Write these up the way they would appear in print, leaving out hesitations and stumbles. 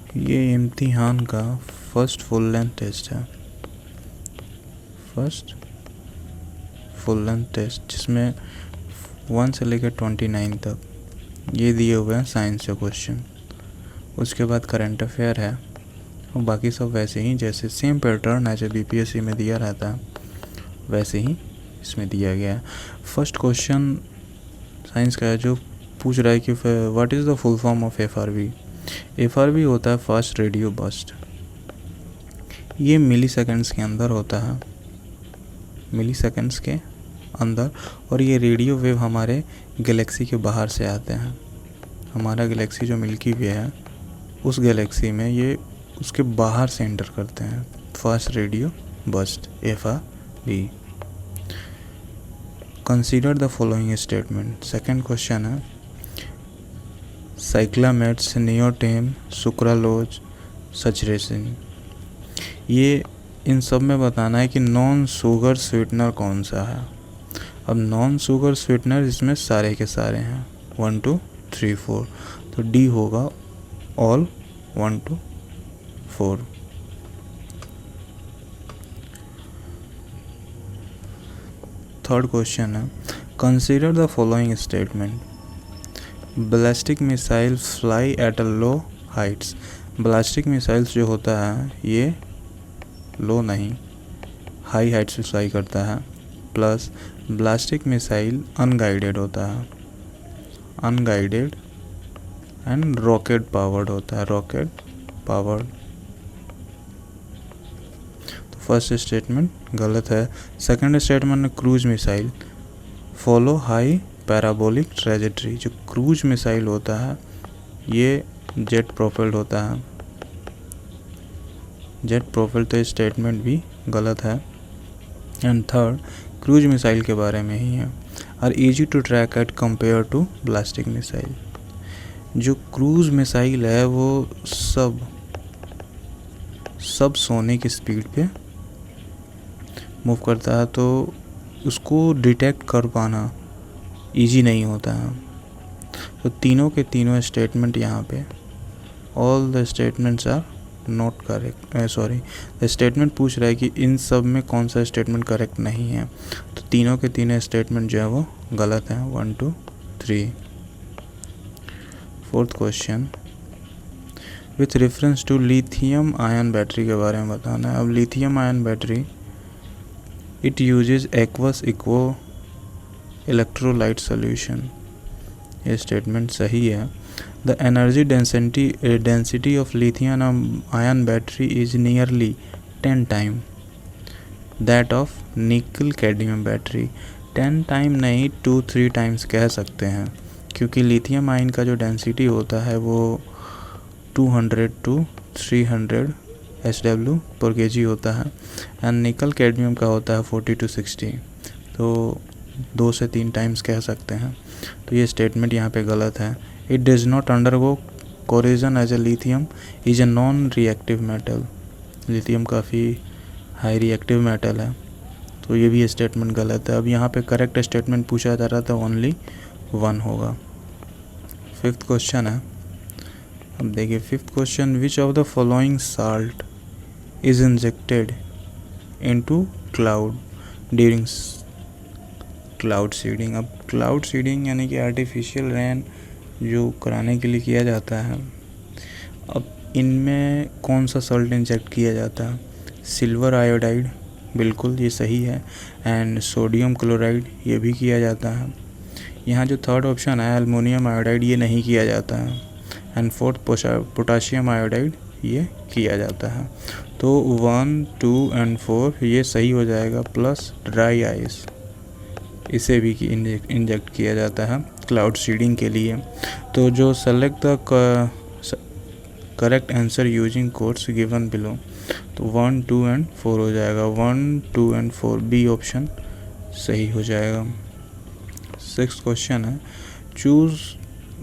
ये इम्तिहान का फर्स्ट फुल लेंथ टेस्ट है, फर्स्ट फुल लेंथ टेस्ट, जिसमें 1 से लेकर 29 तक ये दिए हुए हैं साइंस के क्वेश्चन। उसके बाद करंट अफेयर है और बाकी सब वैसे ही, जैसे सेम पैटर्न है जो बीपीएससी में दिया रहता है वैसे ही इसमें दिया गया है। फर्स्ट क्वेश्चन साइंस का है जो पूछ रहा है कि what is the full form of FRV. FRV होता है फास्ट रेडियो बर्स्ट। ये मिली सेकेंड्स के अंदर होता है, मिली सेकेंड्स के अंदर, और ये रेडियो वेव हमारे गैलेक्सी के बाहर से आते हैं। हमारा गैलेक्सी जो मिल्की वे है उस गैलेक्सी में ये उसके बाहर से एंटर करते हैं। Fast radio burst FRV. Consider the following statement. Second question है साइक्लामेट्स, नियोटेम, सुक्रालोज, सचरेसिन। ये इन सब में बताना है कि नॉन शुगर स्वीटनर कौन सा है। अब नॉन शुगर स्वीटनर इसमें सारे के सारे हैं, 1 2 3 4, तो डी होगा ऑल 1 2 4। थर्ड क्वेश्चन है consider the following statement. Ballistic missile fly at a low Heights. Ballistic missiles जो होता है ये लो नहीं, हाई हाइट्स से फ्लाई करता है। प्लस बैलिस्टिक मिसाइल अनगाइडेड होता है, अनगाइडेड एंड रॉकेट पावर्ड होता है, रॉकेट पावर्ड। तो फर्स्ट स्टेटमेंट गलत है। सेकंड स्टेटमेंट में cruise missile follow high parabolic trajectory. जो क्रूज मिसाइल होता है ये जेट प्रोपेल्ड होता है, जेट प्रोपेल्ड, तो स्टेटमेंट भी गलत है। एंड थर्ड क्रूज मिसाइल के बारे में ही है, are easy to track at compare to ballistic missile. जो क्रूज मिसाइल है वो सब सोने की स्पीड पे मूव करता है, तो उसको डिटेक्ट कर पाना इजी नहीं होता है। तो तीनों के तीनों स्टेटमेंट यहाँ पे, all the statements are not correct. Sorry, the statement पूछ रहा है कि इन सब में कौन सा स्टेटमेंट करेक्ट नहीं है, तो तीनों के तीनों स्टेटमेंट जो है वो गलत हैं, 1 2 3। Fourth question with reference to lithium ion battery के बारे में बताना है। अब lithium ion battery it uses aqueous electrolyte solution. ये स्टेटमेंट सही है। The energy density of lithium ion battery is nearly 10 time that of nickel cadmium battery. 10 time नहीं, 2-3 टाइम्स कह सकते हैं, क्योंकि लिथियम आयन का जो डेंसिटी होता है वो 200 to 300 SW/kg होता है, एंड निकल कैडमियम का होता है 40 to 60, तो 2 से 3 टाइम्स कह सकते हैं। तो ये स्टेटमेंट यहाँ पे गलत है। It does not undergo corrosion as a lithium is a non reactive metal. Lithium काफ़ी हाई रिएक्टिव मेटल है, तो ये भी स्टेटमेंट गलत है। अब यहाँ पे करेक्ट स्टेटमेंट पूछा जा रहा था, ओनली 1 होगा। फिफ्थ क्वेश्चन है, अब देखिए fifth question, which of the following salt is injected into cloud during cloud seeding. अब क्लाउड सीडिंग यानी कि आर्टिफिशियल रेन जो कराने के लिए किया जाता है। अब इनमें कौन सा सॉल्ट इंजेक्ट किया जाता है? सिल्वर आयोडाइड, बिल्कुल ये सही है, एंड सोडियम क्लोराइड ये भी किया जाता है। यहाँ जो थर्ड ऑप्शन है एल्युमिनियम आयोडाइड, ये नहीं किया जाता है, एंड फोर्थ पोटाशियम आयोडाइड ये किया जाता है। तो 1 2 एंड 4 ये सही हो जाएगा, प्लस ड्राई आइस इसे भी इंजेक्ट किया जाता है क्लाउड सीडिंग के लिए। तो जो select the correct answer using codes given below, तो 1 2 एंड 4 हो जाएगा। 1 2 एंड 4 बी ऑप्शन सही हो जाएगा। सिक्स्थ क्वेश्चन है, choose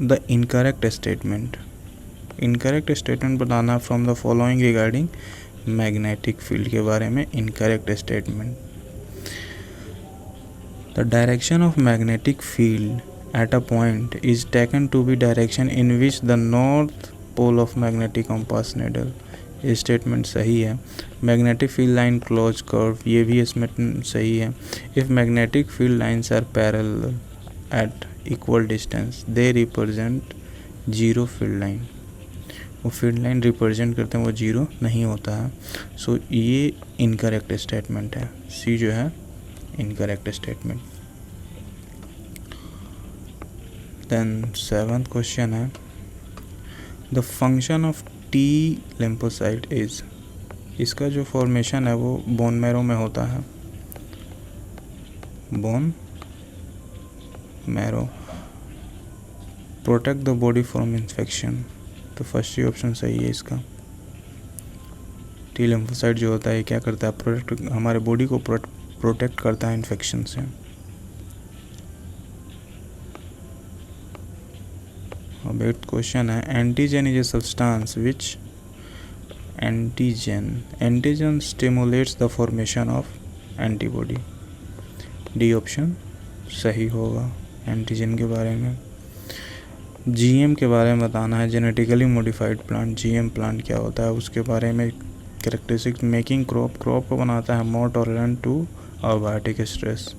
the incorrect statement. Incorrect statement बताना from the following regarding magnetic field के बारे में। Incorrect statement, the direction of magnetic field at a point is taken to be direction in which the north pole of magnetic compass needle, ये statement सही है। Magnetic field line close curve, ये भी इसमें सही है। If magnetic field lines are parallel at equal distance they represent zero field line, वो field line represent करते हैं वो जीरो नहीं होता है। सो ये इनकरेक्ट स्टेटमेंट है, सी जो है incorrect statement. Then 7th question है the function of T lymphocyte is, इसका जो फॉर्मेशन है वो बोन मैरो में होता है, bone marrow. Protect the body from infection, तो फर्स्ट ही ऑप्शन सही है इसका। टी लिम्फोसाइट जो होता है क्या करता है, प्रोटेक्ट, हमारे बॉडी को प्रोटेक्ट करता है इन्फेक्शन से। अब 8th क्वेश्चन है antigen is a substance which antigen stimulates the formation of antibody, D option सही होगा एंटीजन के बारे में। जीएम के बारे में बताना है, genetically modified plant, GM plant क्या होता है उसके बारे में कैरेक्टरिस्टिक्स। मेकिंग क्रॉप को बनाता है more tolerant to abiotic stress,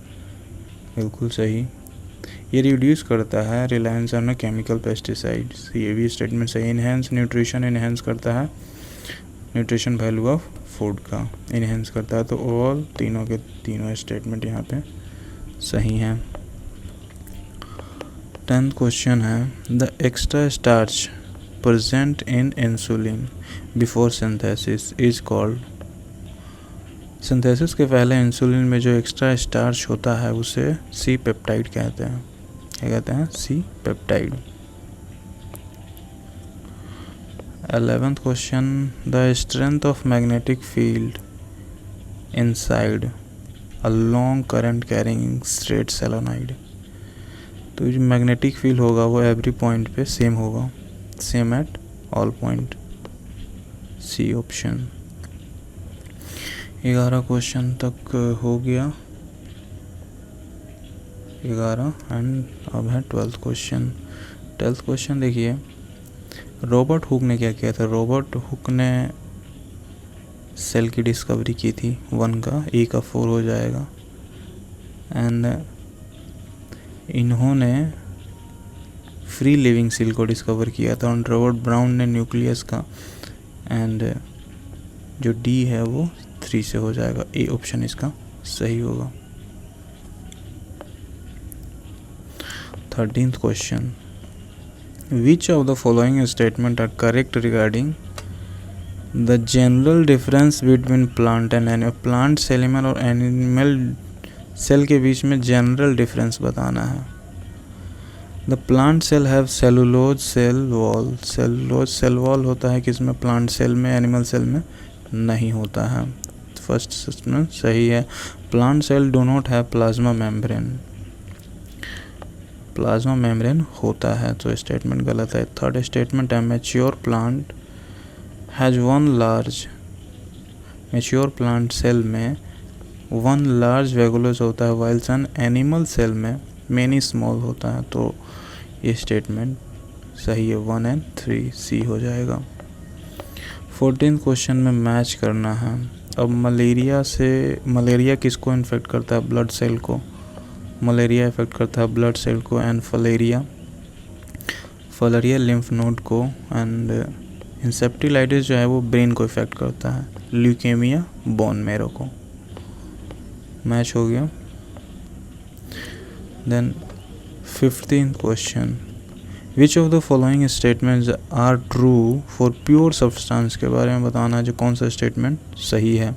बिल्कुल सही। ये रिड्यूस करता है रिलायंस ऑन केमिकल पेस्टिसाइड्स, ये भी स्टेटमेंट सही। इनहेंस न्यूट्रिशन, इनहेंस करता है न्यूट्रिशन वैल्यू ऑफ फूड का, इनहेंस करता है। तो ऑल तीनों के तीनों स्टेटमेंट यहाँ पे सही हैं। 10th क्वेश्चन है the extra starch present in insulin before synthesis is called, synthesis के पहले इंसुलिन में जो एक्स्ट्रा स्टार्च होता है उसे सी पेप्टाइड कहते हैं, क्या कहते हैं, C peptide. 11th question the strength of magnetic field inside a long current carrying straight solenoid, तो जो मैग्नेटिक फील्ड होगा वो एवरी पॉइंट पे सेम होगा, same at all point, C option. 11 question तक हो गया, 11 एंड अब है 12th क्वेश्चन। 12th क्वेश्चन देखिए, रॉबर्ट हुक ने क्या किया था, रॉबर्ट हुक ने सेल की डिस्कवरी की थी, 1 का ए का 4 हो जाएगा। एंड इन्होंने फ्री लिविंग सेल को डिस्कवर किया था, और रॉबर्ट ब्राउन ने न्यूक्लियस का, एंड जो डी है वो 3 से हो जाएगा, ए ऑप्शन इसका सही होगा। 13th question which of the following statement are correct regarding the general difference between plant and animal, plant cell में और एनिमल सेल के बीच में जनरल डिफरेंस बताना है। The plant cell have cellulose cell wall, cellulose cell wall होता है किसमें, प्लांट सेल में, एनिमल सेल में नहीं होता है, फर्स्ट स्टेटमेंट सही है। Plant cell do not have plasma membrane, plasma membrane होता है, तो स्टेटमेंट गलत है। 3rd स्टेटमेंट है mature plant has 1 large, mature plant cell में 1 लार्ज वैगुलस होता है, वाइल्स एन एनिमल सेल में मेनी स्मॉल होता है, तो ये स्टेटमेंट सही है, 1 एंड 3 सी हो जाएगा। 14th क्वेश्चन में मैच करना है। अब मलेरिया किसको इन्फेक्ट करता है, ब्लड सेल को, मलेरिया इफेक्ट करता है ब्लड सेल को, एंड फलेरिया लिम्फ नोड को, एंड इंसेप्टिलाइटिस जो है वो ब्रेन को इफेक्ट करता है, ल्यूकेमिया बोन मैरो को। मैच हो गया। Then 15th question which of the following statements are true for pure substance, के बारे में बताना है जो कौन सा स्टेटमेंट सही है।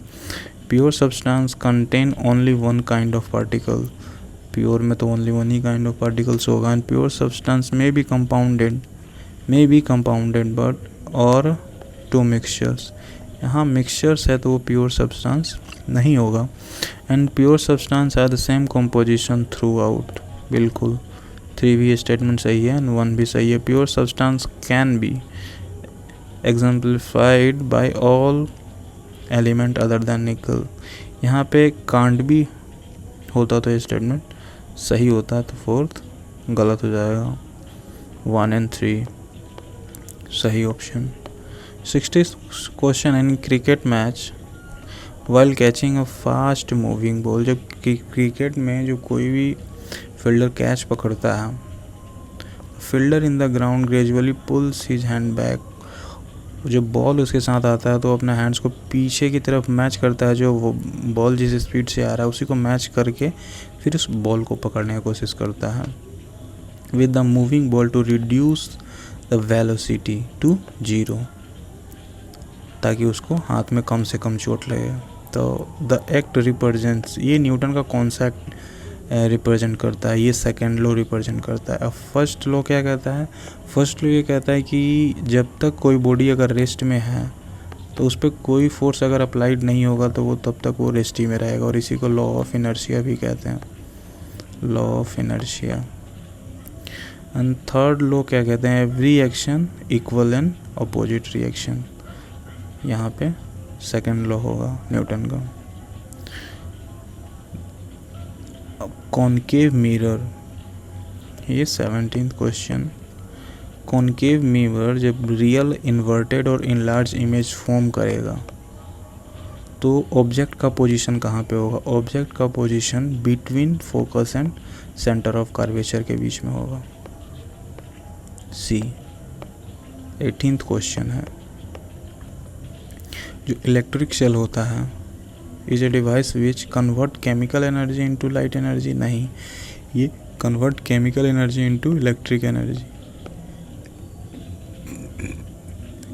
Pure substance contain only 1 kind of particle, pure में तो only 1 he kind of particles होगा। एंड प्योर सब्सटेंस में बी कंपाउंडेड बट और 2 मिक्सचर्स, यहाँ मिक्सचर्स है तो वो प्योर सब्सटेंस नहीं होगा। एंड प्योर सब्सटेंस है the same composition through out, बिल्कुल 3 भी स्टेटमेंट सही है एंड 1 भी सही है। Pure substance can be exemplified by all element other than nickel, यहाँ पे कांट भी होता तो ये स्टेटमेंट सही होता है, तो 4th गलत हो जाएगा, 1 एंड 3 सही option. 60th question, in cricket match while catching a fast moving ball, जब क्रिकेट में जो कोई भी फील्डर कैच पकड़ता है, fielder in the ground gradually pulls his hand back, जब बॉल उसके साथ आता है तो अपने हैंड्स को पीछे की तरफ मैच करता है, जो वो बॉल जिस स्पीड से आ रहा है उसी को मैच करके फिर उस बॉल को पकड़ने की कोशिश करता है with the moving ball to reduce the velocity to 0, ताकि उसको हाथ में कम से कम चोट लगे। तो द एक्ट रिप्रेजेंट्स, ये न्यूटन का कौन सा एक्ट रिप्रेजेंट करता है? ये सेकेंड लॉ रिप्रेजेंट करता है। अब फर्स्ट लॉ क्या कहता है? फर्स्ट लॉ ये कहता है कि जब तक कोई बॉडी अगर रेस्ट में है तो उस पर कोई फोर्स अगर अप्लाइड नहीं होगा तो वो तब तक वो रेस्ट ही में रहेगा, और इसी को लॉ ऑफ इनर्शिया भी कहते हैं, law of inertia. And third law क्या कहते हैं? Every action equal and opposite reaction, यहाँ पे सेकेंड लॉ होगा न्यूटन का। कॉनकेव मिरर, ये 17th क्वेश्चन। कॉनकेव मिरर जब रियल इन्वर्टेड और इनलार्ज इमेज फॉर्म करेगा तो ऑब्जेक्ट का पोजीशन कहाँ पे होगा? ऑब्जेक्ट का position between focus and centre of curvature के बीच में होगा, सी। 18th क्वेश्चन है, जो इलेक्ट्रिक सेल होता है is a device which convert chemical energy into light energy, नहीं, ये convert chemical energy into electric energy.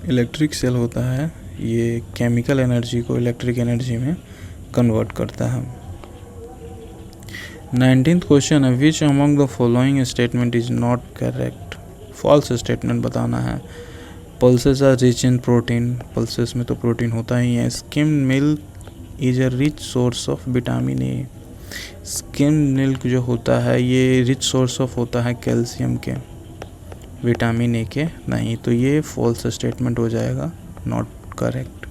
Electric cell होता है, ये केमिकल एनर्जी को इलेक्ट्रिक एनर्जी में कन्वर्ट करता है। 19th क्वेश्चन है, which among the following statement is not correct? False statement बताना है। Pulses are rich in protein, pulses में तो प्रोटीन होता ही है। Skim milk is a rich source of vitamin A, skim milk जो होता है ये रिच सोर्स ऑफ होता है कैल्शियम के, विटामिन ए के नहीं, तो ये फॉल्स स्टेटमेंट हो जाएगा, नॉट करेक्ट।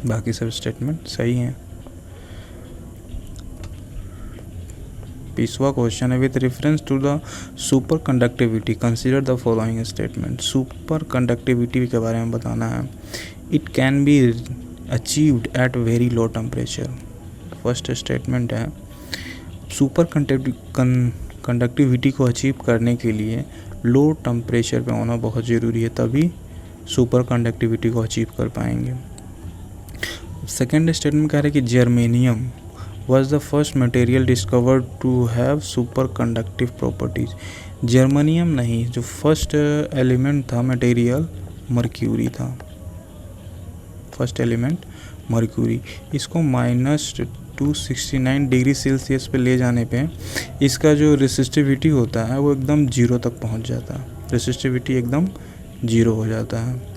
बाकी सब स्टेटमेंट सही हैं। 20वां क्वेश्चन है, with reference to the super conductivity consider the following statement. Super conductivity के बारे में बताना है। It can be achieved at very low temperature, first statement है। सुपर कंडक्टिविटी को अचीव करने के लिए लो टेम्परेचर पे होना बहुत ज़रूरी है, तभी सुपर कंडक्टिविटी को अचीव कर पाएंगे। सेकेंड स्टेटमेंट कह रहे हैं कि germanium was the first material discovered to have super conductive properties। Germanium नहीं, जो फर्स्ट एलिमेंट था मटेरियल मर्क्यूरी था, फर्स्ट एलिमेंट मर्क्यूरी। इसको -269 डिग्री सेल्सियस पे ले जाने पे इसका जो रेसिस्टिविटी होता है वो एकदम 0 तक पहुंच जाता है, रेसिस्टिविटी एकदम 0 हो जाता है।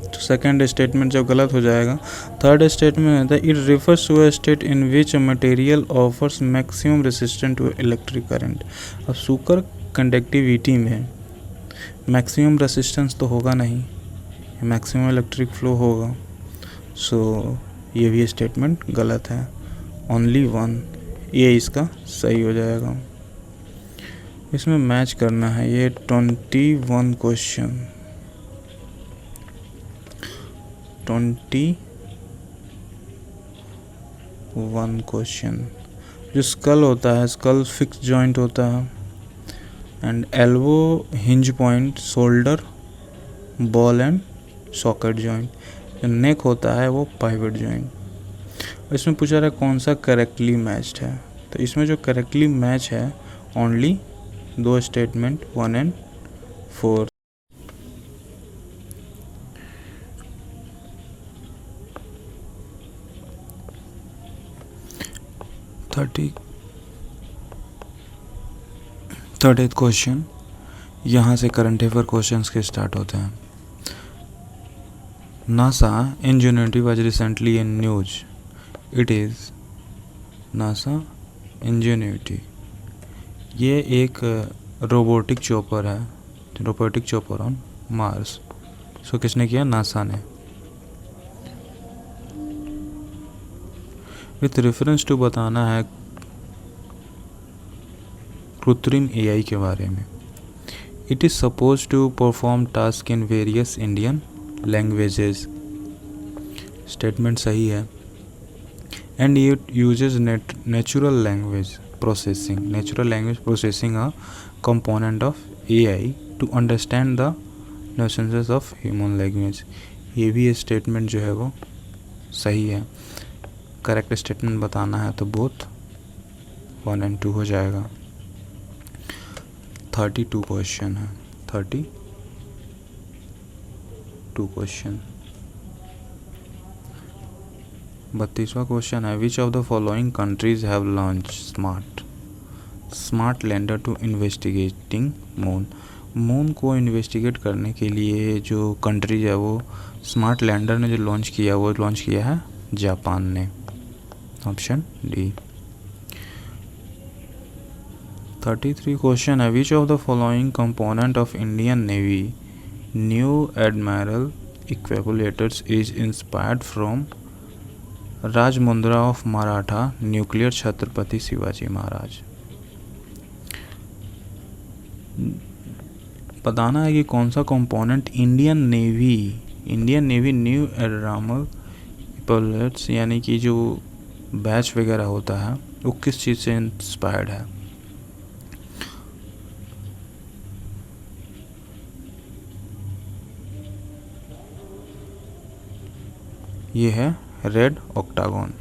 तो सेकेंड स्टेटमेंट जब गलत हो जाएगा, थर्ड स्टेटमेंट है it refers to a state in which material offers maximum resistant to electric current. अब सुपर कंडक्टिविटी में मैक्सिमम रेसिस्टेंस तो होगा नहीं, मैक्सिमम इलेक्ट्रिक फ्लो होगा, सो ये भी स्टेटमेंट गलत है, ओनली वन, ये इसका सही हो जाएगा। इसमें मैच करना है, ये 21 क्वेश्चन, 21 क्वेश्चन। जो स्कल होता है, स्कल फिक्स जॉइंट होता है, and elbow hinge point, shoulder, ball and socket joint. जो नेक होता है वो पाइवट जॉइंट। इसमें पूछा रहा है कौन सा करेक्टली मैच्ड है, तो इसमें जो करेक्टली मैच है only 2 statement 1 and 4। Third question, यहाँ से करंट अफेयर क्वेश्चंस के स्टार्ट होते हैं। NASA Ingenuity was recently in news, it is NASA Ingenuity, ये एक रोबोटिक चॉपर है, robotic chopper on Mars. So किसने किया? नासा ने। विथ रेफरेंस टू बताना है कृत्रिम एआई के बारे में। It is suppose to perform task in various Indian languages, statement सही है। And it uses natural language processing a component of AI to understand the notions of human language. ये भी स्टेटमेंट जो है वो सही है। करेक्ट स्टेटमेंट बताना है तो बोथ 1 और 2 हो जाएगा। 32 क्वेश्चन है, 32 क्वेश्चन। 32वां क्वेश्चन है, which of the following countries have launch smart lander to investigating moon. Moon को इन्वेस्टिगेट करने के लिए जो कंट्रीज है वो स्मार्ट लैंडर ने जो लॉन्च किया है जापान ने। Option D. 33 क्वेश्चन है, which of the following component of Indian Navy new admiral epaulettes is inspired from Rajmudra of Maratha nuclear Chhatrapati Shivaji Maharaj. बताना है कि कौन सा component Indian Navy new admiral epaulettes यानी कि जो बैच वगैरह होता है वो किस चीज़ से इंस्पायर्ड है। ये है red octagon.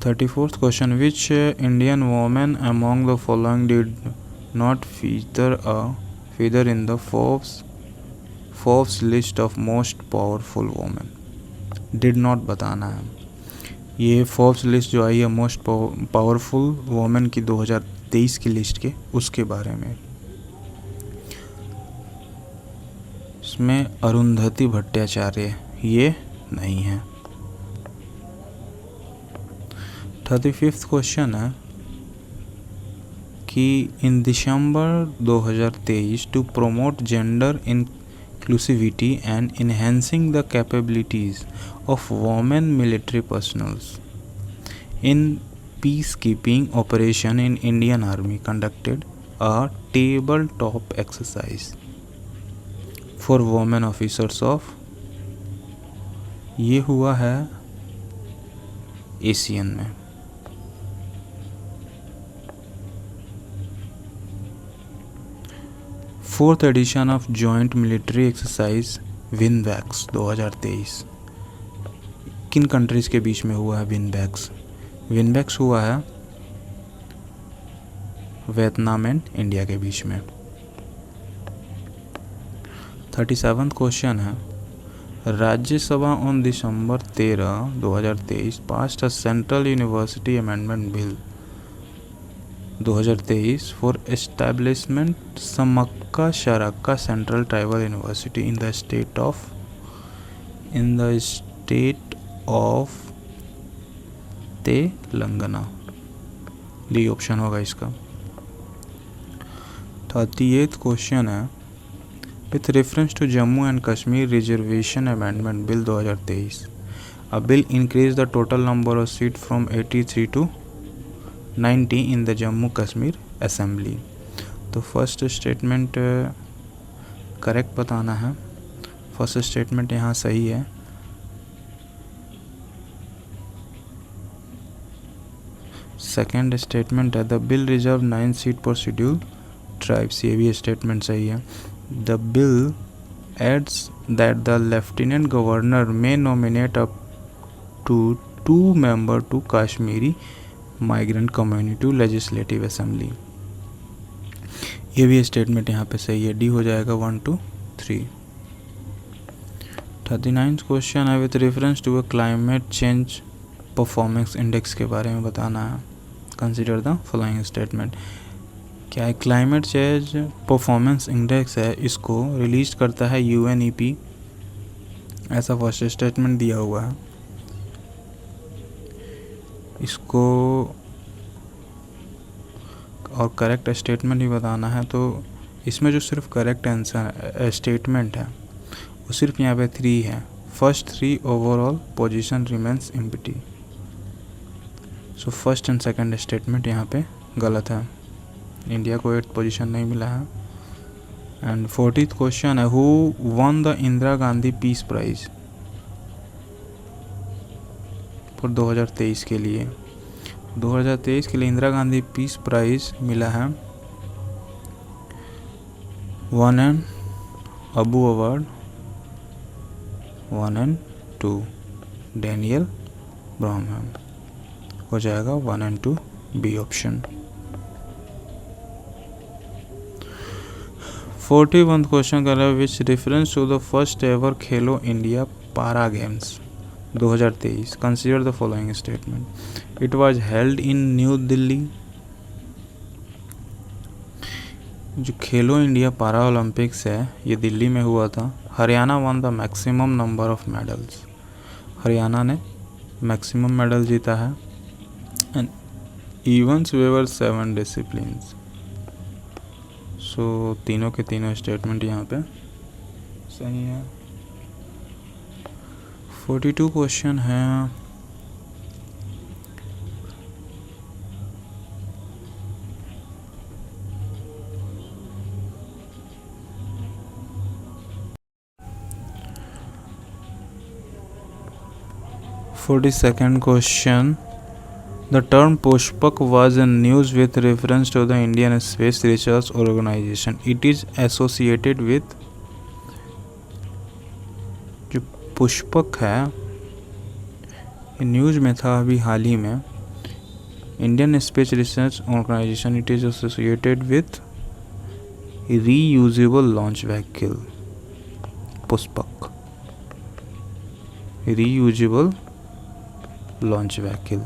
34th question, which Indian women among the following did not feature in the Forbes list of most powerful women. Did not बताना है। ये फोर्ब्स लिस्ट जो आई है मोस्ट पावरफुल वोमेन की 2023 की लिस्ट के उसके बारे में। इसमें अरुंधति भट्टाचार्य ये नहीं है। 35th क्वेश्चन है कि in December 2023 to promote gender inclusivity and enhancing the capabilities of women military personnel in peacekeeping operation in Indian Army conducted a tabletop exercise for women officers of, ये हुआ है एशियन में। Fourth edition of joint military exercise VINBAX 2023 किन countries के बीच में हुआ है। विनबैक्स हुआ है वियतनाम एंड इंडिया के बीच में। 37th क्वेश्चन है, Rajya Sabha on December 13, 2023 passed a central university amendment bill 2023 for establishment Sammakka Sarakka central tribal university in the state of Telangana. D option होगा इसका। 38th क्वेश्चन है, with reference to Jammu and Kashmir reservation amendment bill 2023 a bill increase the total number of seat from 83 to 90 in the Jammu Kashmir assembly. तो first statement correct बताना है। First statement यहाँ सही है। Second statement है the bill reserve 9 seat for schedule tribes, ये भी statement सही है। The bill adds that the lieutenant governor may nominate up to 2 member to Kashmiri migrant community legislative assembly, ये भी स्टेटमेंट यहाँ पे सही है। डी हो जाएगा 1, 2, 3। 39th क्वेश्चन है, with reference to a climate change performance index के बारे में बताना है। Consider the following statement. क्या है क्लाइमेट चेंज परफॉर्मेंस इंडेक्स है, इसको रिलीज करता है UNEP, ऐसा फर्स्ट स्टेटमेंट दिया हुआ है। इसको और करेक्ट स्टेटमेंट ही बताना है। तो इसमें जो सिर्फ करेक्ट आंसर स्टेटमेंट है वो सिर्फ यहाँ पे 3 है। First 3 overall position remains empty. So first and second statement यहाँ पे गलत है। इंडिया को 8th पोजीशन नहीं मिला है। एंड 40th क्वेश्चन है, who won the Indira Gandhi peace prize for 2023 के लिए। 2023 के लिए इंदिरा गांधी पीस प्राइज मिला है 1 and Abu award 1 and 2 Daniel ब्राउनहम। हो जाएगा 1 and 2 B option. 41th question कर रहा है, which reference to the first ever Khelo India para games 2023, consider the following statement. It was held in new Delhi. जो खेलो इंडिया पारा ओलंपिक्स है ये दिल्ली में हुआ था। Haryana won the maximum number of medals. Haryana ने मैक्सिमम मेडल जीता है। And events were 7 disciplines. So तीनों के तीनों स्टेटमेंट यहाँ पे सही है। 42 क्वेश्चन है, second question. The term Pushpak was in news with reference to the Indian Space Research Organization. It is associated with, जो पुष्पक है ये न्यूज़ में था अभी हाल ही में, Indian space research organisation. It is associated with reusable launch vehicle. Pushpak reusable launch vehicle.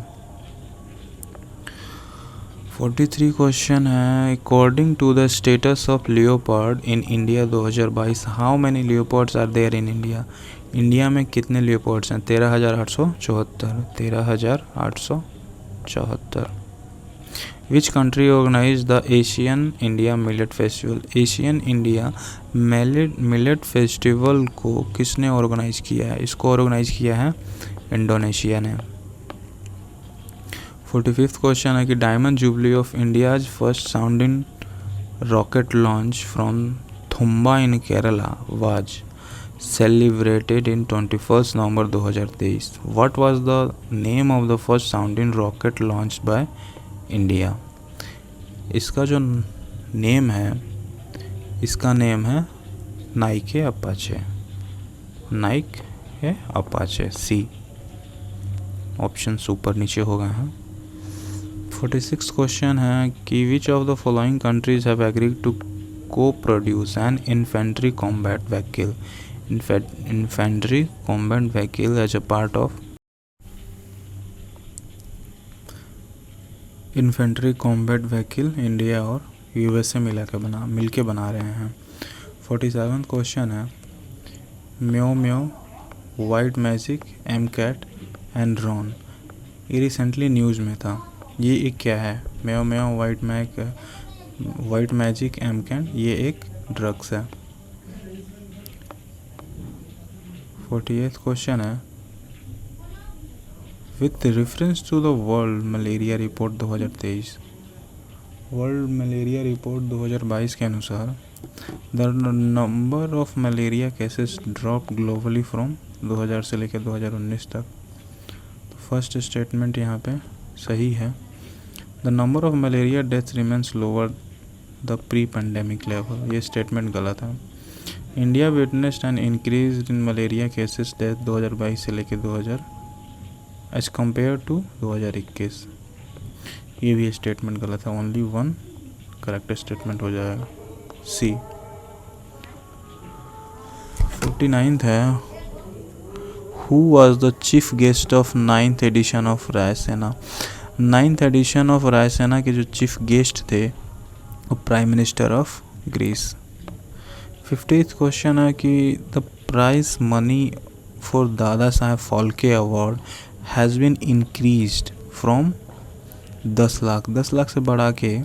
43 question है, according to the status of leopard in India 2022, how many leopards are there in India. India में कितने leopards हैं? 13,874। 13,874। Which country organise the Asian India millet festival. Asian India millet festival को किसने organise किया है? इसको organise किया है इंडोनेशिया ने। 45th क्वेश्चन है कि diamond jubilee of India's first sounding rocket launch from Thumba in Kerala was celebrated in 21 November 2023। What was the name of the first sounding rocket launch by India. इसका जो नेम है, इसका name है Nike Apache. Naik है Apache. C option ऊपर नीचे हो गए हैं। 46 क्वेश्चन है कि which of the following countries have agreed to co produce an infantry combat vehicle. Infantry combat vehicle as a part of infantry combat vehicle India और USA मिलके बना रहे हैं। 47 क्वेश्चन है, meow meow, white magic, M cat and ron, ये recently news में था। ये एक क्या है? Meow meow, white magic, M cat, ये एक ड्रग्स है। 48th क्वेश्चन है, with reference to the world malaria report 2023, world malaria report 2022 के अनुसार the number of malaria cases drop globally from 2000 से लेकर 2019 तक। तो फर्स्ट स्टेटमेंट यहाँ पे सही है। The number of malaria deaths remains lower the pre pandemic level, ये स्टेटमेंट गलत है। India witnessed an increase in malaria cases death 2022 से लेकर 2000 एज कम्पेयर टू 2021, ये भी स्टेटमेंट गलत है। ओनली वन करेक्ट स्टेटमेंट हो जाएगा सी। 49th है, who was the chief guest of 9th edition of Raisina. 9th edition of Raisina के जो चीफ गेस्ट थे वो prime minister of Greece. 50th question है कि the prize money for Dada Saheb Phalke award has been increased from 10 lakh. 10 lakh से बढ़ा के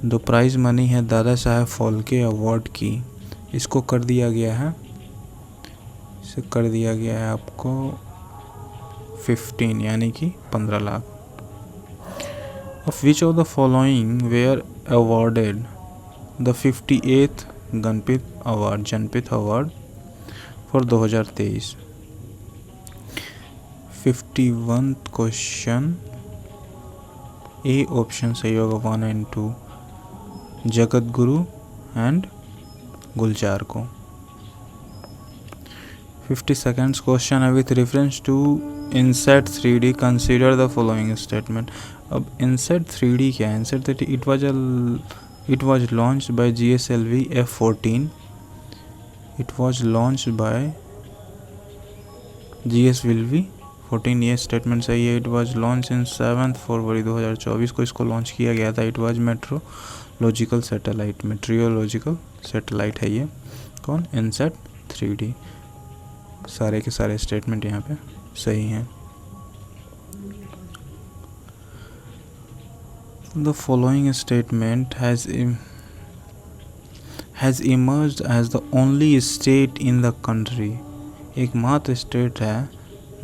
जो प्राइज मनी है दादा साहेब फाल्के अवार्ड की, इसको कर दिया गया है, इसे कर दिया गया है आपको 15 यानी कि 15 lakh. Of which of the following were awarded the 58th Janpath award for 2023? 51 question, A option सही होगा 1 and 2, जगत गुरु एंड गुलजार को। 52nd क्वेश्चन है, with reference to INSAT 3D consider the following statement. अब इनसेट 3D क्या है? INSAT 3D it was launched by GSLV F14, it was launched by GSLV 14, ये statement सही है। it was launched in 7 फरवरी 2024 को इसको लॉन्च किया गया था। it was मेट्रोलॉजिकल सैटेलाइट है ये। कौन? इनसेट 3D। सारे के सारे स्टेटमेंट यहाँ पे सही हैं। The following statement has emerged as the only state in the country, एकमात्र स्टेट है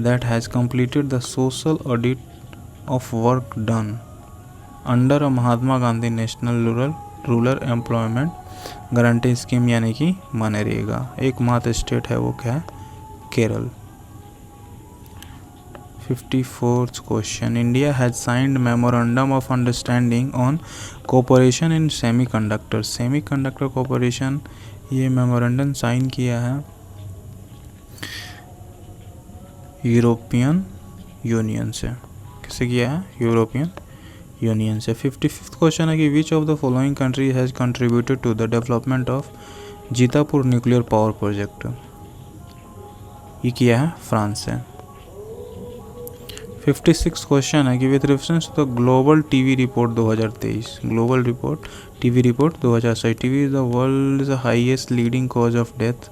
that has completed the social audit of work done under a Mahatma Gandhi national rural employment guarantee scheme यानी कि मनरेगा। एकमात्र स्टेट है वो क्या है? Kerala. 54th question, India has signed memorandum of understanding on cooperation in semiconductor। Semiconductor corporation, ये memorandum sign किया है यूरोपियन यूनियन से। किससे किया है? यूरोपियन यूनियन से। 55th क्वेश्चन है कि which of the following country has contributed to the development of Jaitapur nuclear power project. ये किया है फ्रांस से। 56 क्वेश्चन है कि with reference to the global TV report 2023, global TV report 2023, TV is the world is the highest leading cause of death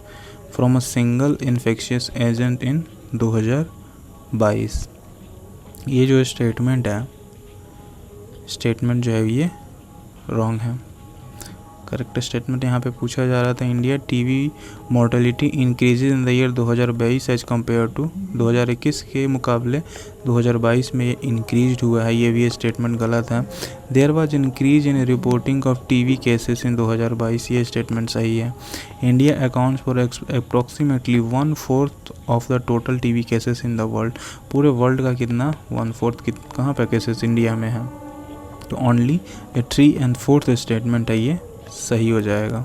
from a single infectious agent in 2022। ये जो statement है, statement जो है ये wrong है। Correct statement यहाँ पे पूछा जा रहा था, India TV mortality increases in the year 2022 as compare to 2021 के मुकाबले 2022 में ये इंक्रीज हुआ है। ये भी स्टेटमेंट गलत है। There was increase in reporting of TV cases in 2022, ये स्टेटमेंट सही है। India accounts for approximately 1/4 of the total TV cases in the world. पूरे वर्ल्ड का कितना? 1/4 कहाँ पे केसेस इंडिया में है? तो ओनली 3 and 4 स्टेटमेंट है, ये सही हो जाएगा।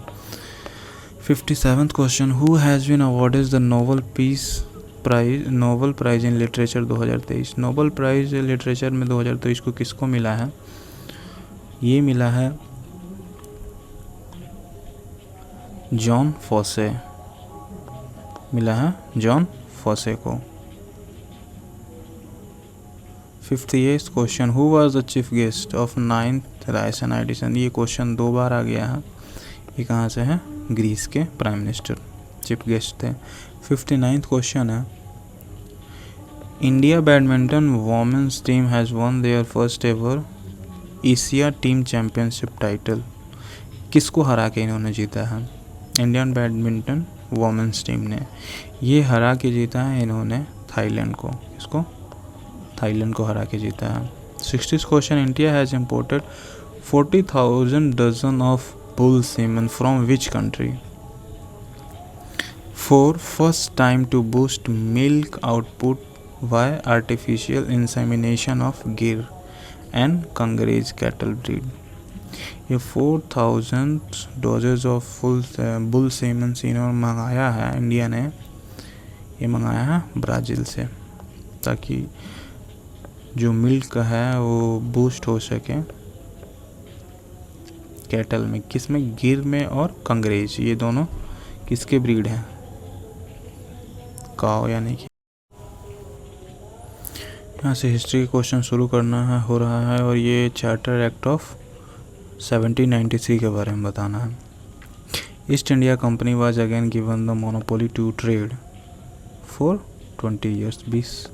57th question, who has been awarded the Nobel prize in literature 2023। Nobel prize literature में 2023 को किसको मिला है? ये मिला है जॉन फॉसे, मिला है जॉन फॉसे को। 58th question, who was the chief guest of 9th Raisina edition. ये क्वेश्चन 2 बार आ गया है। ये कहाँ से है? ग्रीस के प्राइम मिनिस्टर चीफ गेस्ट थे। 59th क्वेश्चन है, India badminton women's team has won their first ever Asia team championship title. किसको हरा के इन्होंने जीता है? इंडियन बैडमिंटन वोमेंस टीम ने ये हरा के जीता है इन्होंने थाईलैंड को। किसको? थाईलैंड को हरा के जीता है। 60th question, India has imported 40,000 dozen of bull semen from which country for first time to boost milk output via artificial insemination of गिर and कंगरेज cattle breed। ये 4,000 डोजेज ऑफ बुल सेमन इन्होंने मंगाया है, इंडिया ने ये मंगाया है Brazil से, ताकि जो मिल्क है वो बूस्ट हो सके कैटल में। किस में? गिर में और कंगरेज, ये दोनों किसके ब्रीड हैं? काव यानी कि। यहाँ से हिस्ट्री के क्वेश्चन शुरू करना है हो रहा है, और ये चार्टर एक्ट ऑफ 1793 के बारे में बताना है। East India company was again given the monopoly to trade for 20 years. 20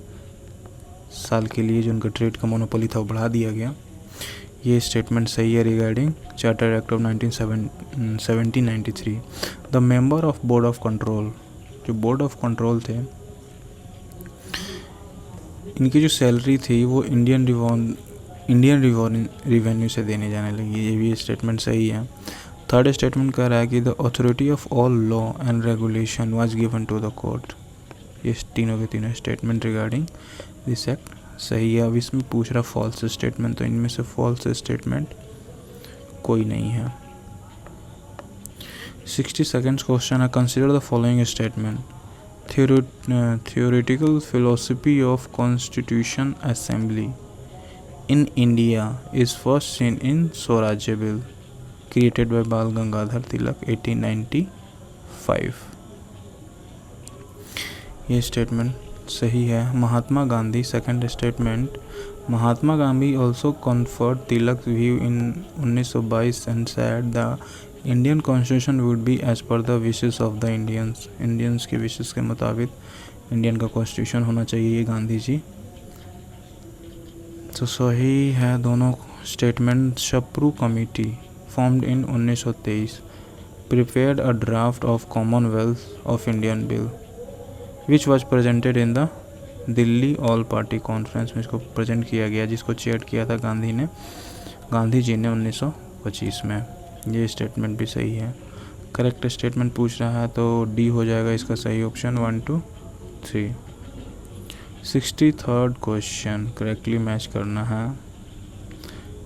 साल के लिए जो उनका ट्रेड का मोनोपोली था वो बढ़ा दिया गया। ये स्टेटमेंट सही है regarding charter act of 1793। The member of board of control, जो बोर्ड ऑफ कंट्रोल थे, इनकी जो सैलरी थी वो इंडियन इंडियन रिवेन्यू से देने जाने लगी, ये भी स्टेटमेंट सही है। थर्ड स्टेटमेंट कह रहा है कि the authority of all law and regulation was given to the court. ये तीनों के तीनों स्टेटमेंट रिगार्डिंग दिस एक्ट सही है। अब इसमें पूछ रहा फॉल्स स्टेटमेंट, तो इनमें से फॉल्स स्टेटमेंट कोई नहीं है। 62nd क्वेश्चन है, consider the following statement. Theoretical philosophy of Constitution Assembly in India is first seen in Swarajya Bill created by Bal Gangadhar Tilak 1895। ये स्टेटमेंट सही है। Mahatma Gandhi, second statement, Mahatma Gandhi also conferred Tilak's view in 1922 and said the Indian constitution would be as per the wishes of the Indians के विशेष के मुताबिक Indian का constitution होना चाहिए, ये गांधी जी। तो सही है दोनों statement. Sapru committee formed in 1923 prepared a draft of Commonwealth of Indian Bill which was presented in the Delhi all party conference में इसको प्रेजेंट किया गया, जिसको चेयर किया था गांधी जी ने 1925 में। ये स्टेटमेंट भी सही है। करेक्ट स्टेटमेंट पूछ रहा है तो डी हो जाएगा इसका सही option, 1 2 3। 63rd question correctly match करना है।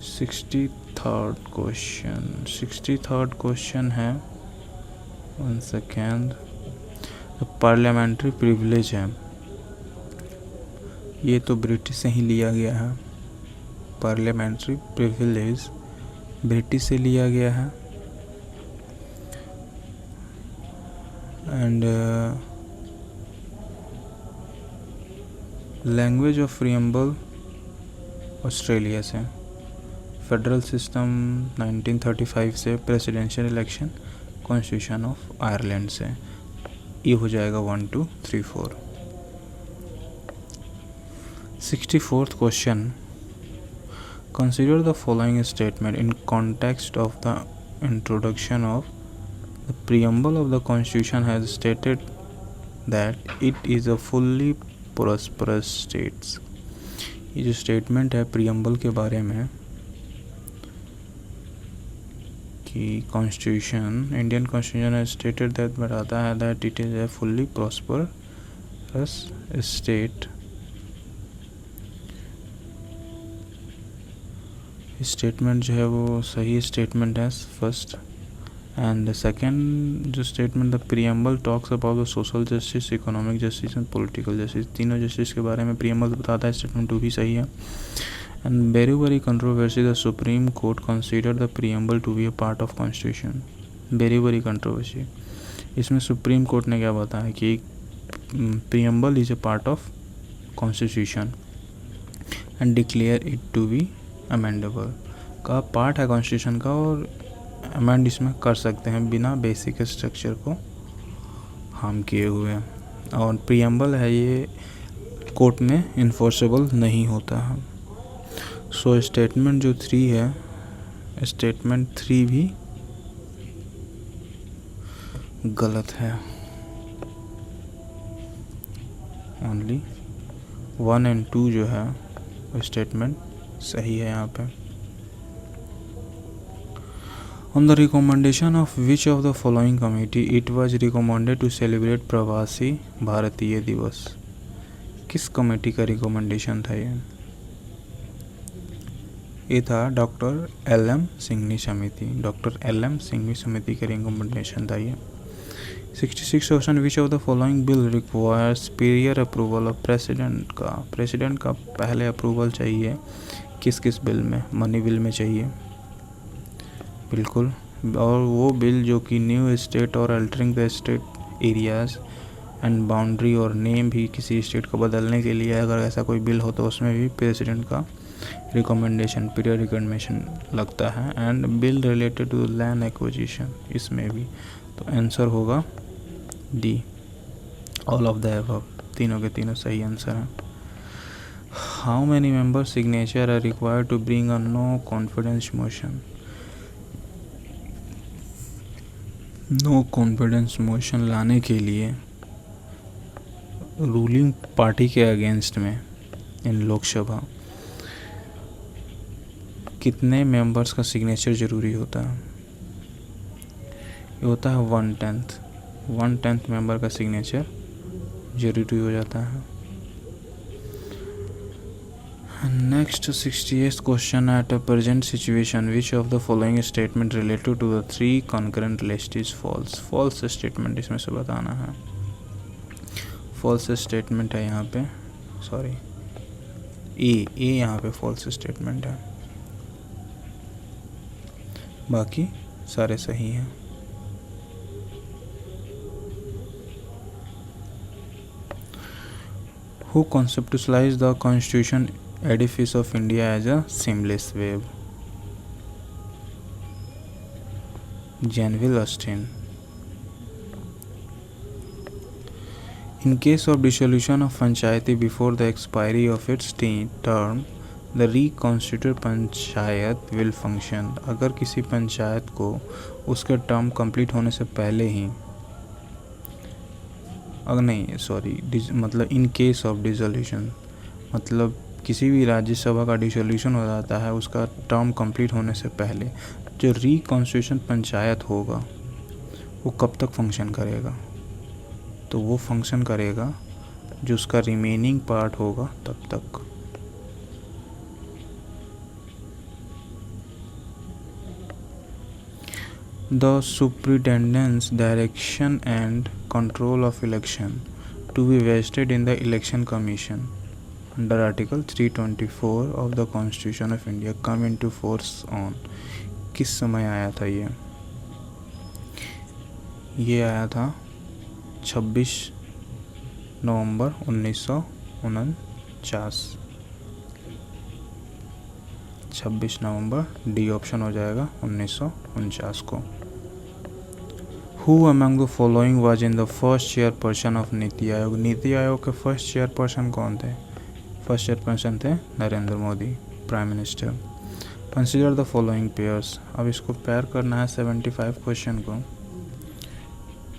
63rd क्वेश्चन है, 1 सेकेंड। पार्लियामेंट्री प्रिविलेज है, ये तो ब्रिटिश से ही लिया गया है। पार्लियामेंट्री प्रिविलेज ब्रिटिश से लिया गया है। And language of preamble Australia से। फेडरल सिस्टम 1935 से। Presidential election constitution of Ireland से। ये हो जाएगा 1 2 3 4। 64th question, consider the following statement in context of the introduction of the preamble of the constitution has stated that it is a fully prosperous states। ये जो statement है preamble के बारे में कि constitution, Indian constitution has stated that, बताता है that it is a fully prosperous state. Statement जो है वो सही स्टेटमेंट है फर्स्ट। एंड सेकंड जो statement, the preamble talks about the social justice, economic justice and political justice, तीनों justice के बारे में प्रीएम्बल बताता है। स्टेटमेंट 2 भी सही है। And very controversy, the supreme court consider the preamble to be a part of constitution. Very controversy, इसमें सुप्रीम कोर्ट ने क्या बताया कि preamble is a part of constitution and declare it to be amendable, का part है constitution का और amend इसमें कर सकते हैं बिना बेसिक स्ट्रक्चर को हार्म किए हुए। और प्रीएम्बल है ये कोर्ट में इन्फोर्सेबल नहीं होता है। सो स्टेटमेंट जो 3 है, स्टेटमेंट 3 भी गलत है। ओनली 1 एंड 2 जो है स्टेटमेंट सही है यहाँ पे। On the recommendation of which of the following committee it was recommended to celebrate Pravasi Bharatiya दिवस। किस कमेटी का रिकमेंडेशन था ये था डॉक्टर LM सिंघवी समिति। डॉक्टर LM सिंघवी समिति का रिकमेंडेशन था ये। 66 question, which of the following bill requires prior approval of president का पहले अप्रूवल चाहिए किस बिल में? मनी बिल में चाहिए बिल्कुल। और वो बिल जो कि न्यू स्टेट और altering the state areas and boundary और नेम भी किसी स्टेट को बदलने के लिए अगर ऐसा कोई बिल हो तो उसमें भी प्रेसिडेंट का रिकमेंडेशन, पीरियड रिकमेंडेशन लगता है। And bill related to land acquisition, इसमें भी। तो आंसर होगा D, all of the above. तीनों के तीनों सही आंसर हैं। How many member signature are required to bring a no confidence motion? No confidence motion लाने के लिए रूलिंग पार्टी के अगेंस्ट में इन लोकसभा कितने मेंबर्स का सिग्नेचर ज़रूरी होता है? ये होता है 1/10 मेंबर का सिग्नेचर जरूरी हो जाता है। Next 68th question, at a present situation which of the following statement related to the 3 concurrent list is false? False statement इसमें से बताना है। फॉल्स स्टेटमेंट है यहाँ पे, सॉरी ए यहाँ पे फॉल्स स्टेटमेंट है, बाकी सारे सही हैं। Who conceptualized the Constitution edifice of India as a seamless web? Janville Austin. In case of dissolution of Panchayati before the expiry of its term, the reconstituted panchayat will function. अगर किसी पंचायत को उसके term complete होने से पहले ही, अगर नहीं sorry मतलब इन केस ऑफ डिसोल्यूशन, मतलब किसी भी राज्यसभा का डिसोल्यूशन हो जाता है उसका टर्म कंप्लीट होने से पहले, जो रिकॉन्स्टिट्यूशन पंचायत होगा वो कब तक फंक्शन करेगा? तो वो फंक्शन करेगा जो उसका रिमेनिंग पार्ट होगा तब तक। The superintendence, direction and control of election to be vested in the election commission under article 324 of the constitution of India come into force on, किस समय आया था ये आया था 26 नवंबर 1949। 26 नवंबर, डी ऑप्शन हो जाएगा 1949 को। Who among the following was in the first chairperson of NITI Aayog? NITI Aayog के फर्स्ट चेयरपर्सन कौन थे? फर्स्ट चेयरपर्सन थे Narendra Modi, prime minister. Consider the following pairs. अब इसको पेयर करना है 75 क्वेश्चन को।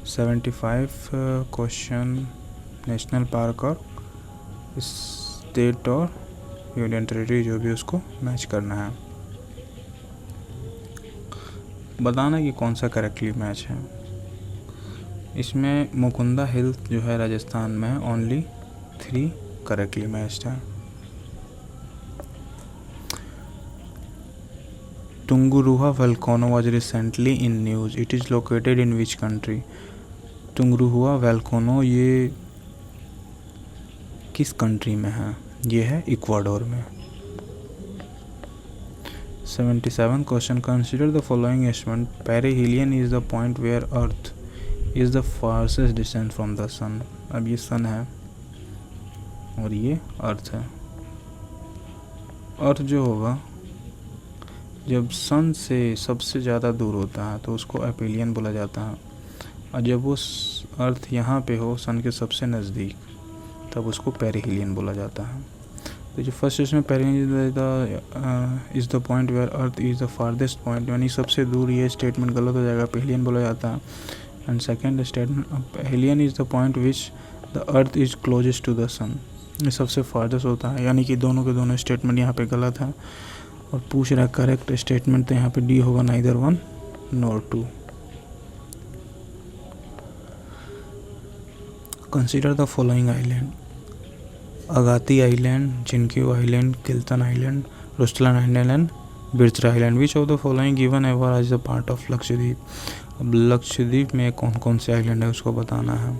75 क्वेश्चन नेशनल पार्क और स्टेट और यूनियन टेरिटरी जो भी उसको मैच करना है, बताना कि कौन सा करेक्टली मैच है। इसमें मुकुंदा हिल जो है राजस्थान में, ओनली 3 करेक्टली मैच्ड है। Tungurahua volcano was recently in news, it is located in which country? Tungurahua volcano ये किस कंट्री में है? ये है इक्वाडोर में। 77 question, consider the following statement, perihelion is the point where earth is the farthest distance from the sun. अब ये सन है और ये अर्थ है। अर्थ जो होगा जब सन से सबसे ज़्यादा दूर होता है तो उसको एपेलियन बोला जाता है, और जब वो अर्थ यहाँ पे हो सन के सबसे नज़दीक तब उसको पेरिहेलियन बोला जाता है। तो जो फर्स्ट इसमें perihelion is the point where earth is the farthest point, यानी सबसे दूर, ये स्टेटमेंट गलत हो जाएगा, पेरिहेलियन बोला जाता है। And second statement, perihelion is the point which the earth is closest to the sun, ये सबसे फारदेस्ट होता है, यानी कि दोनों के दोनों स्टेटमेंट यहाँ पे गलत है। और पूछ रहा है करेक्ट स्टेटमेंट, तो यहाँ पे डी होगा, neither 1 nor 2। Consider the following island, Agatti island, जिनक्यू आइलैंड, किल्तन आइलैंड, रुस्टलन आइलैंड, बिरचरा island. Which of the following given ever as the part of Lakshadweep? अब लक्षद्वीप में कौन कौन से आइलैंड है उसको बताना है।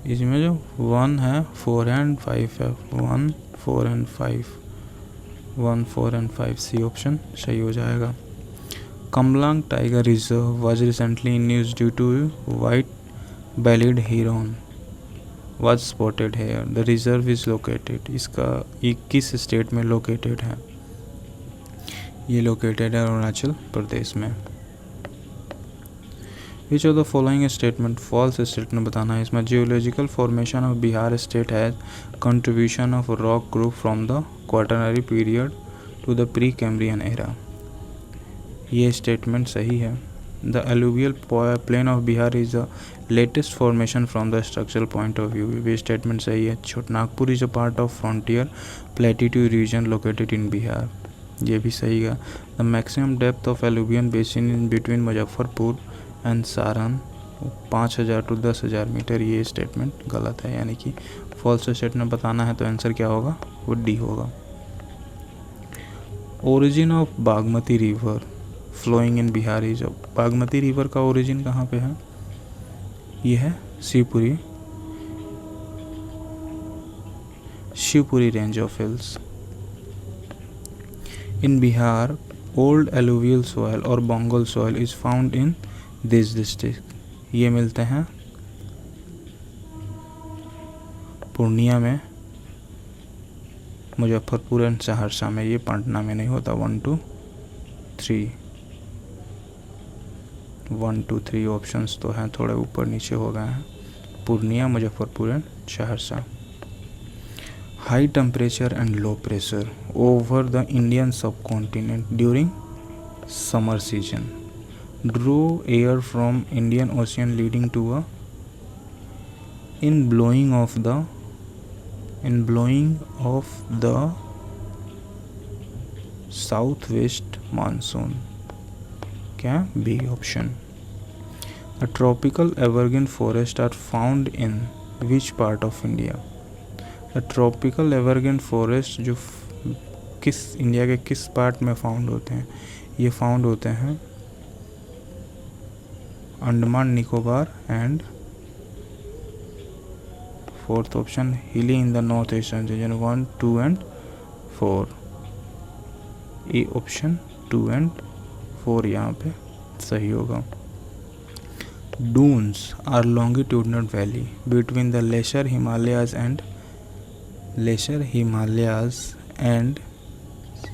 इसमें जो 1 है, 4 एंड 5 है, 1, 4 एंड 5, 1, 4 एंड 5 सी ऑप्शन सही हो जाएगा। Kamlang tiger reserve was recently in news due to white bellied heron was spotted here, the reserve is located. इसका 21 स्टेट में लोकेटेड है, ये लोकेटेड है अरुणाचल प्रदेश में। Which of the following statement, false statement बताना है इसमें। Geological formation of Bihar state has contribution of rock group from the quaternary period to the pre Cambrian era, ये स्टेटमेंट सही है। The alluvial plain of Bihar is the latest formation from the structural point of view. ये statement सही है. Chhotanagpur is a part of frontier plateau region located in Bihar. ये भी सही है. The maximum depth of alluvial basin in between Muzaffarpur and Saran 5000 to 10,000 metre. ये statement गलत है, यानी कि फॉल्स स्टेटमेंट बताना है तो आंसर क्या होगा, वो डी होगा. Origin of Bagmati river flowing in Bihar is. Bagmati river का ओरिजिन कहाँ पे है, ये है Shivapuri range of hills. In Bihar old alluvial soil और Bengal soil is found in this district. ये मिलते हैं पूर्णिया में, मुजफ्फरपुर एंड सहरसा में. ये पटना में नहीं होता. 1 2 3 ऑप्शंस तो हैं, थोड़े ऊपर नीचे हो गए हैं. Purnia, Muzaffarpur and Saharsa. High temperature and low pressure over the Indian subcontinent during summer season draw air from Indian ocean leading to a in blowing of the southwest monsoon. क्या, B option. The tropical evergreen forests are found in which part of India? The tropical evergreen forest जो किस India के किस part में found होते हैं, ये found होते हैं Andaman Nicobar and fourth option hilly in the north eastern region. 1 2 and 4. A option 2 and 4 यहाँ पे सही होगा. Duns are longitudinal valley between the lesser Himalayas and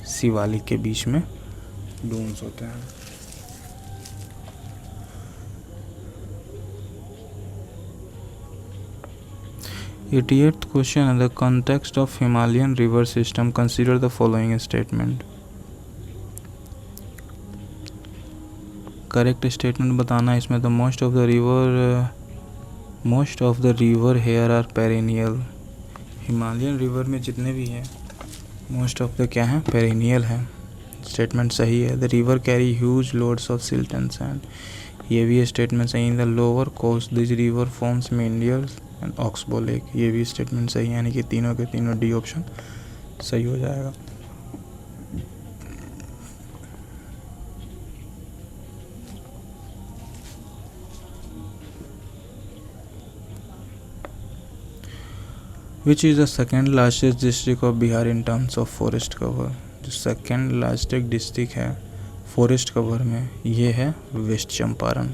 Shivalik के बीच में डून्स होते हैं. Eighth question. In the context of Himalayan river system, consider the following statement. Correct statement बताना है इसमें. The most of the river here are perennial. Himalayan river में जितने भी हैं मोस्ट ऑफ द क्या है, पेरिनियल है. स्टेटमेंट सही है. The river carry huge loads of silt and sand. ये भी स्टेटमेंट सही है. The lower coast this river forms minerals and oxbow lake. ये भी स्टेटमेंट सही है, यानी कि तीनों के तीनों डी ऑप्शन सही हो जाएगा. Which is the second largest district of Bihar in terms of forest cover. जो सेकेंड लार्जेस्ट डिस्ट्रिक्ट है फॉरेस्ट कवर में, ये है west Champaran.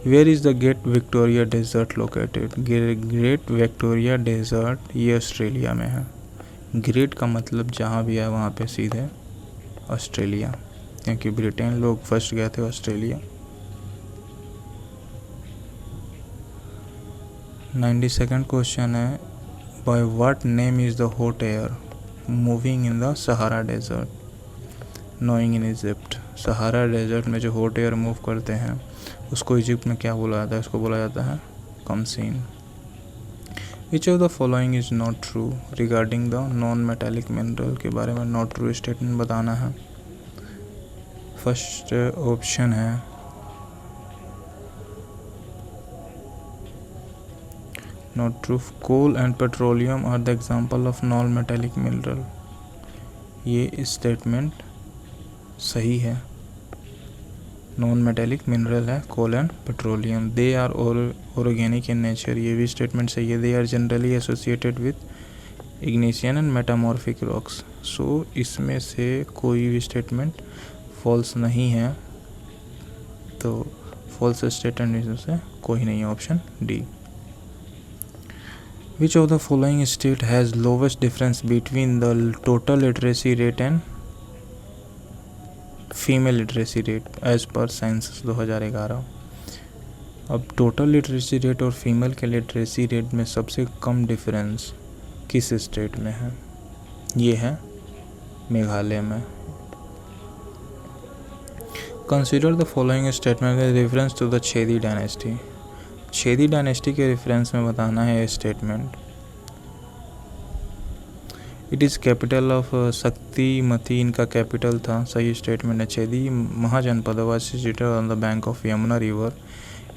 Where is the great Victoria desert located. Great Victoria desert ये ऑस्ट्रेलिया में है. ग्रेट का मतलब जहाँ भी है वहाँ पे सीधे ऑस्ट्रेलिया, क्योंकि ब्रिटेन लोग फर्स्ट गए थे ऑस्ट्रेलिया. 92nd क्वेश्चन है. By what name is the hot air moving in the Sahara desert knowing in Egypt. Sahara desert में जो हॉट एयर मूव करते हैं उसको इजिप्ट में क्या बोला जाता है, उसको बोला जाता है कमसीन. Which of the following is not true regarding the non metallic mineral. के बारे में नॉट ट्रू स्टेटमेंट बताना है. फर्स्ट ऑप्शन है not true. Coal and petroleum are the example of non metallic mineral. ये स्टेटमेंट सही है. नॉन मेटेलिक मिनरल है coal and petroleum. They are organic in nature. ये भी स्टेटमेंट सही है. They are generally associated with igneous and metamorphic rocks. सो इसमें से कोई भी स्टेटमेंट फॉल्स नहीं है, तो फॉल्स स्टेटमेंट में से कोई नहीं है. Option D. Which of the following state has lowest difference between the total literacy rate and female literacy rate as per census 2011. अब टोटल लिटरेसी रेट और फीमेल के लिटरेसी रेट में सबसे कम डिफरेंस किस स्टेट में है, ये है मेघालय में. Consider the following statement with reference to the Chedi dynasty. Chedi dynasty के रेफरेंस में बताना है statement. It is capital of Shuktimati, इनका कैपिटल था। सही स्टेटमेंट है। Chedi Mahajanapada was situated on the bank of Yamuna river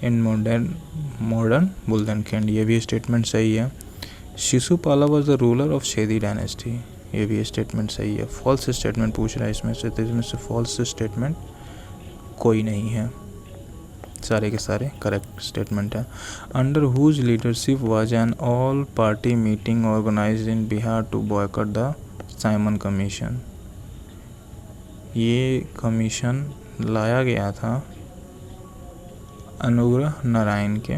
in modern Bundelkhand, ये भी स्टेटमेंट सही है। Shishupala was the ruler of Chedi dynasty, ये भी स्टेटमेंट सही है। फॉल्स स्टेटमेंट पूछ रहा है इसमें से, तो इसमें से फॉल्स स्टेटमेंट कोई नहीं है, सारे के सारे करेक्ट स्टेटमेंट है। Under whose leadership was an all party meeting organised in Bihar to boycott the Simon commission, ये कमीशन लाया गया था अनुग्रह नारायण के,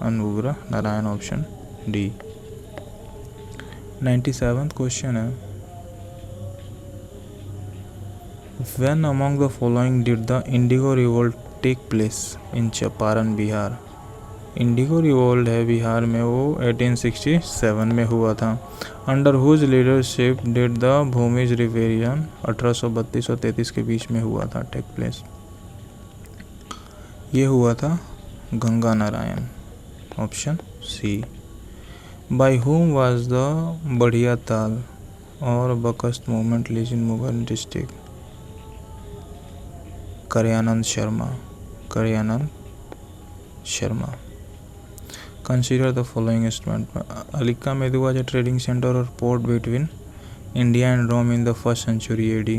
Anugrah Narayan, option D. 97th question है, When among the following did the Indigo Revolt take place in Champaran Bihar. Indigo revolt है बिहार में, वो 1867 में हुआ था। Under whose leadership did the Bhumij rebellion 1832 और 33 के बीच में हुआ था, टेक प्लेस। ये हुआ था Ganga Narayan, option C. By whom was the Barahiya Tal और बकस्त मूवमेंट लीज इन मुगल district. Karyanand Sharma, Karyanand Sharma. Consider the following statement. Arikamedu was a trading centre और port between India and Rome in the first century AD.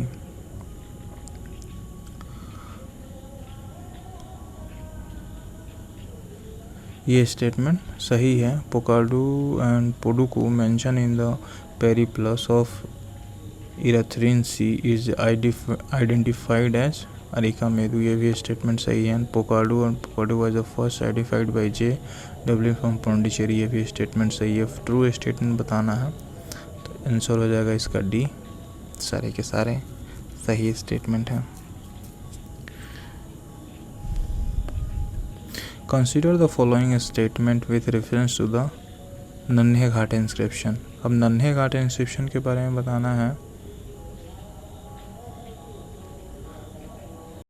ये statement सही है। पोकाडू and Poduke mention in the Periplus of Erythraean sea is identified as Arikamedu, ये भी statement सही है। पोकाडू एंड पोकाडू was the first identified by J W from Pondicherry, ये भी स्टेटमेंट सही है। ट्रू स्टेटमेंट बताना है, तो आंसर हो जाएगा इसका डी, सारे के सारे सही स्टेटमेंट है। Consider the following statement with reference to the Nane Ghat inscription. अब नन्हे घाट इंस्क्रिप्शन के बारे में बताना है।